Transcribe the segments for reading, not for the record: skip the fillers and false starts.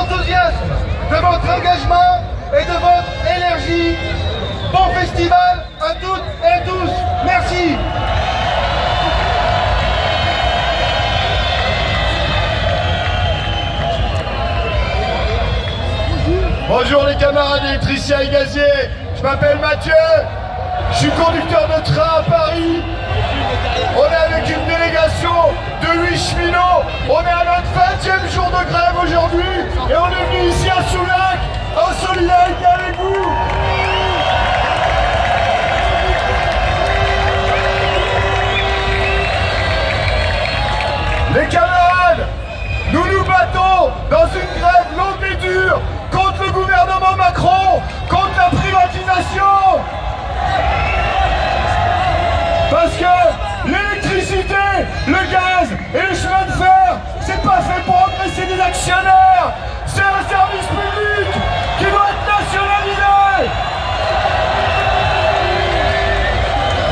enthousiasme, de votre engagement et de votre énergie. Bon festival à toutes et à tous. Merci. Bonjour les camarades électriciens et gaziers, je m'appelle Mathieu, je suis conducteur de train à Paris. On est avec une délégation de 8 cheminots, on est à notre 20e jour de grève aujourd'hui et on est venu ici à Soulac en solidarité avec vous. Les camarades, nous nous battons dans une grève longue et dure contre le gouvernement Macron, contre la privatisation. Parce que l'électricité, le gaz et le chemin de fer, c'est pas fait pour engraisser des actionnaires. C'est un service public qui doit être nationalisé.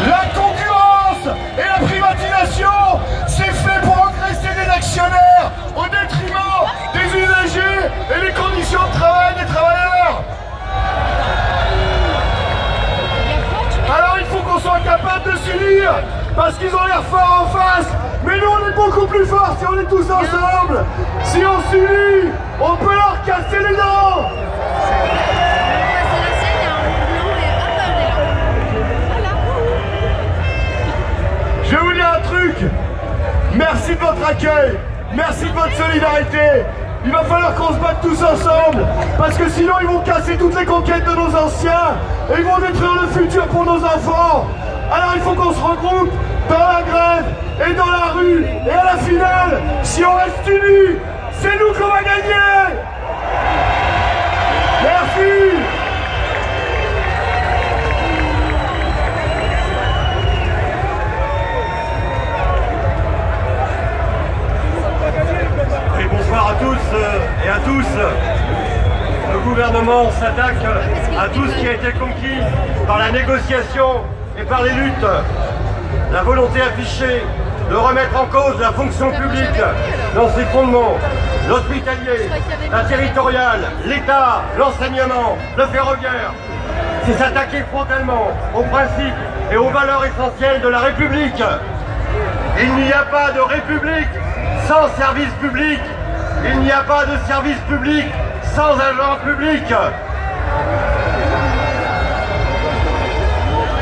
La concurrence et la privatisation, c'est fait pour engraisser des actionnaires au détriment des usagers et des conditions de travail des travailleurs. Alors il faut qu'on soit capable de s'unir, parce qu'ils ont l'air forts en face, mais nous on est beaucoup plus forts si on est tous ensemble. Si on s'unit, on peut leur casser les dents. Je vais vous dire un truc, merci de votre accueil, merci de votre solidarité. Il va falloir qu'on se batte tous ensemble, parce que sinon ils vont casser toutes les conquêtes de nos anciens et ils vont détruire le futur pour nos enfants. Alors il faut qu'on se regroupe dans la grève et dans la rue, et à la finale, si on reste unis, c'est nous qu'on va gagner. Merci. Bonsoir à tous et à tous. Le gouvernement s'attaque à tout ce qui a été conquis par la négociation et par les luttes. La volonté affichée de remettre en cause la fonction publique dans ses fondements, l'hospitalier, la territoriale, l'État, l'enseignement, le ferroviaire. C'est s'attaquer frontalement aux principes et aux valeurs essentielles de la République. Il n'y a pas de République sans service public. Il n'y a pas de service public sans agent public.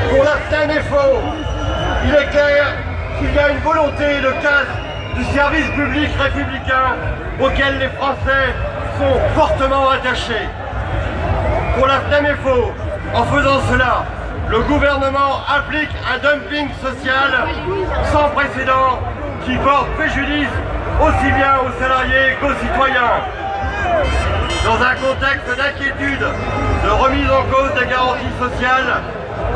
Pour la FNEFO, il est clair qu'il y a une volonté de casse du service public républicain auquel les Français sont fortement attachés. Pour la FNEFO, en faisant cela, le gouvernement applique un dumping social sans précédent qui porte préjudice aussi bien aux salariés qu'aux citoyens. Dans un contexte d'inquiétude, de remise en cause des garanties sociales,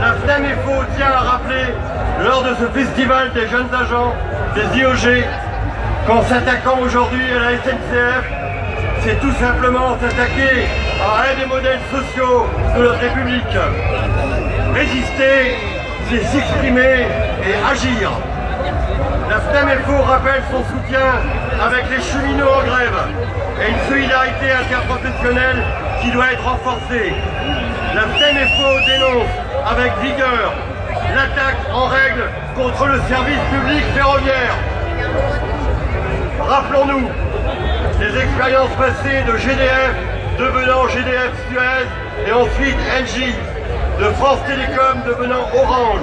la FNEFO tient à rappeler, lors de ce festival des jeunes agents, des IEG, qu'en s'attaquant aujourd'hui à la SNCF, c'est tout simplement s'attaquer à un des modèles sociaux de notre République. Résister, c'est s'exprimer et agir. La FNEFO rappelle son soutien avec les cheminots en grève et une solidarité interprofessionnelle qui doit être renforcée. La FNEFO dénonce avec vigueur l'attaque en règle contre le service public ferroviaire. Rappelons-nous les expériences passées de GDF devenant GDF Suez et ensuite Engie, de France Télécom devenant Orange.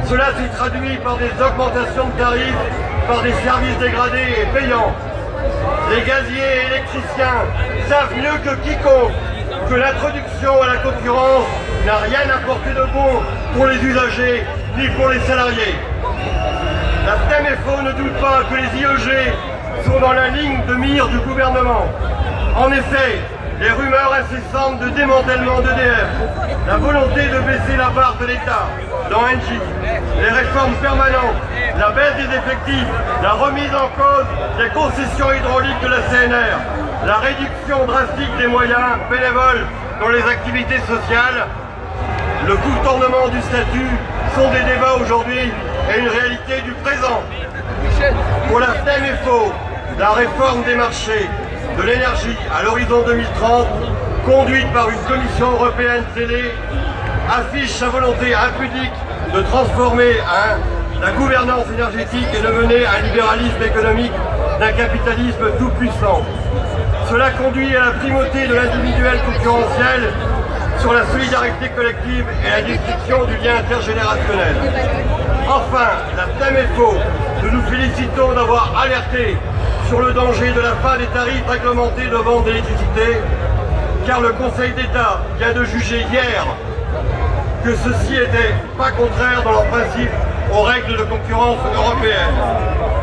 Cela s'est traduit par des augmentations de tarifs, par des services dégradés et payants. Les gaziers et électriciens savent mieux que quiconque que l'introduction à la concurrence n'a rien apporté de bon pour les usagers ni pour les salariés. La FNEFO ne doute pas que les IEG sont dans la ligne de mire du gouvernement. En effet, les rumeurs incessantes de démantèlement d'EDF, la volonté de baisser la part de l'État dans Engie, les réformes permanentes, la baisse des effectifs, la remise en cause des concessions hydrauliques de la CNR, la réduction drastique des moyens bénévoles dans les activités sociales, le contournement du statut sont des débats aujourd'hui et une réalité du présent. Pour la FNEFO, la réforme des marchés de l'énergie à l'horizon 2030, conduite par une commission européenne zélée, affiche sa volonté impudique de transformer la gouvernance énergétique et de mener un libéralisme économique d'un capitalisme tout puissant. Cela conduit à la primauté de l'individuel concurrentiel sur la solidarité collective et la destruction du lien intergénérationnel. Enfin, la thème est faux. Nous nous félicitons d'avoir alerté sur le danger de la fin des tarifs réglementés de vente d'électricité, car le Conseil d'État vient de juger hier que ceci n'était pas contraire dans leur principe aux règles de concurrence européennes.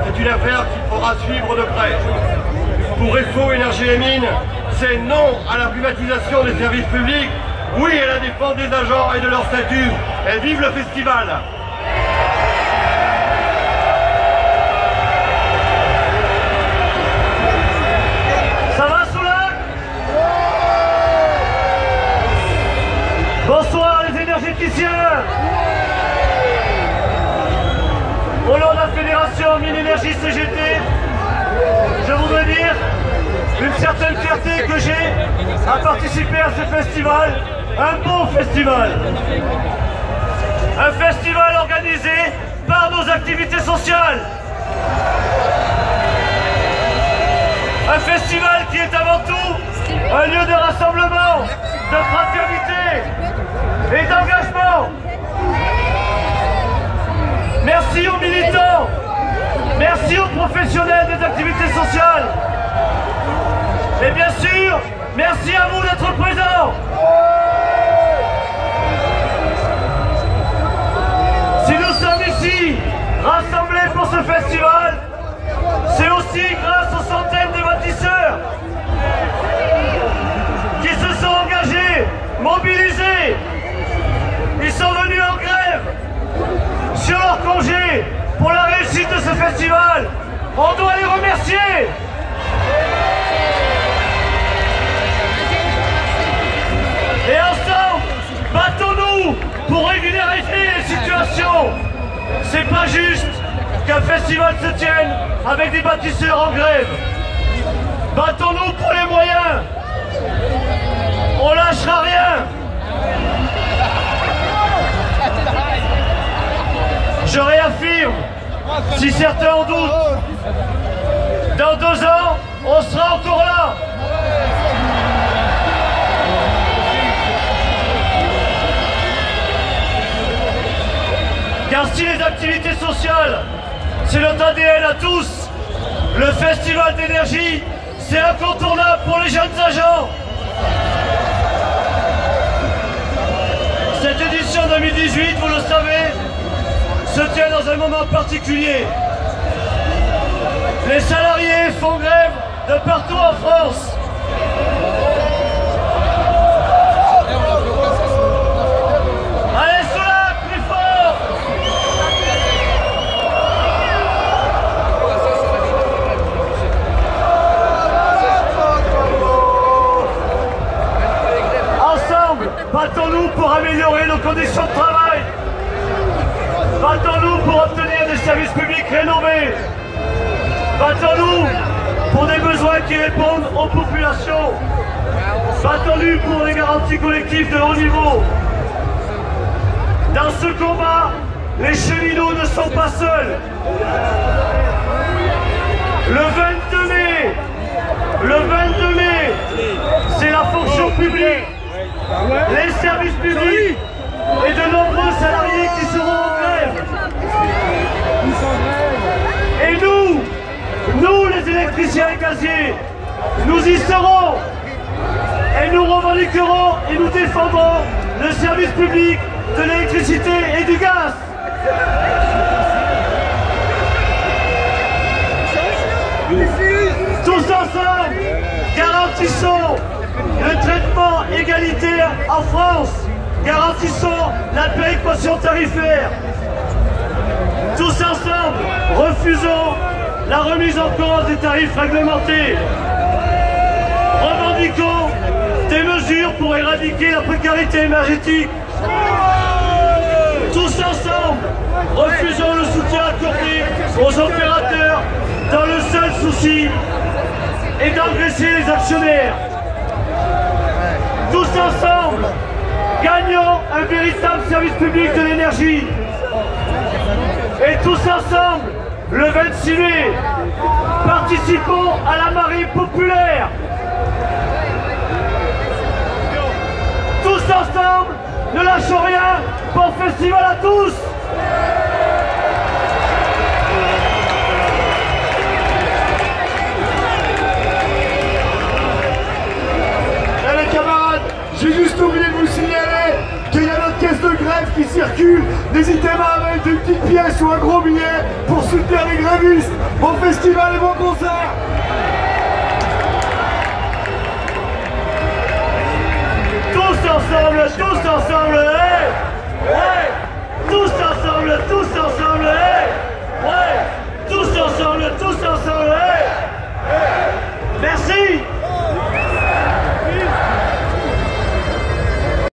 C'est une affaire qu'il faudra suivre de près. Pour EFO Énergie et Mines, c'est non à la privatisation des services publics, oui à la défense des agents et de leur statut, et vive le festival! Ça va, Soulac? Bonsoir les énergéticiens. Au nom de la Fédération Mines Énergie CGT, je voudrais dire une certaine fierté que j'ai à participer à ce festival, un beau festival. Un festival organisé par nos activités sociales. Un festival qui est avant tout un lieu de rassemblement, de fraternité et d'engagement. Merci aux militants, merci aux professionnels des activités sociales. Et bien sûr, merci à vous d'être présents. Si nous sommes ici, rassemblés pour ce festival, c'est aussi grâce aux centaines de bâtisseurs qui se sont engagés, mobilisés. Ils sont venus en grève sur leur congé pour la réussite de ce festival. On doit les remercier. Et ensemble, battons-nous pour régulariser les situations. C'est pas juste qu'un festival se tienne avec des bâtisseurs en grève. Battons-nous pour les moyens. On lâchera rien. Je réaffirme, si certains en doutent, dans 2 ans, on sera encore là. Car si les activités sociales, c'est notre ADN à tous, le festival d'énergie, c'est incontournable pour les jeunes agents. Cette édition 2018, vous le savez, se tient dans un moment particulier. Les salariés font grève de partout en France. Allez, Soulac, plus fort! Ensemble, battons-nous pour améliorer nos conditions de travail. Battons-nous pour obtenir des services publics rénovés. Battons-nous pour des besoins qui répondent aux populations. Battons-nous pour des garanties collectives de haut niveau. Dans ce combat, les cheminots ne sont pas seuls. Le 22 mai, c'est la fonction publique, les services publics et de nombreux salariés qui seront en grève. Et nous les électriciens et gaziers, nous y serons et nous revendiquerons et nous défendrons le service public de l'électricité et du gaz. Tous ensemble, garantissons le traitement égalitaire en France. Garantissons la péréquation tarifaire. Tous ensemble, refusons la remise en cause des tarifs réglementés. Revendiquons des mesures pour éradiquer la précarité énergétique. Tous ensemble, refusons le soutien accordé aux opérateurs dans le seul souci et d'engraisser les actionnaires. Tous ensemble, gagnons un véritable service public de l'énergie. Et tous ensemble, le 26 mai, participons à la marée populaire. Tous ensemble, ne lâchons rien, bon festival à tous. Eh les camarades, j'ai juste oublié de vous signaler qu'il y a notre caisse de grève qui circule. N'hésitez pas à mettre une petite pièce ou un gros billet pour soutenir les grévistes. Bon festival et bon concert. Tous ensemble, hey, hey, tous ensemble,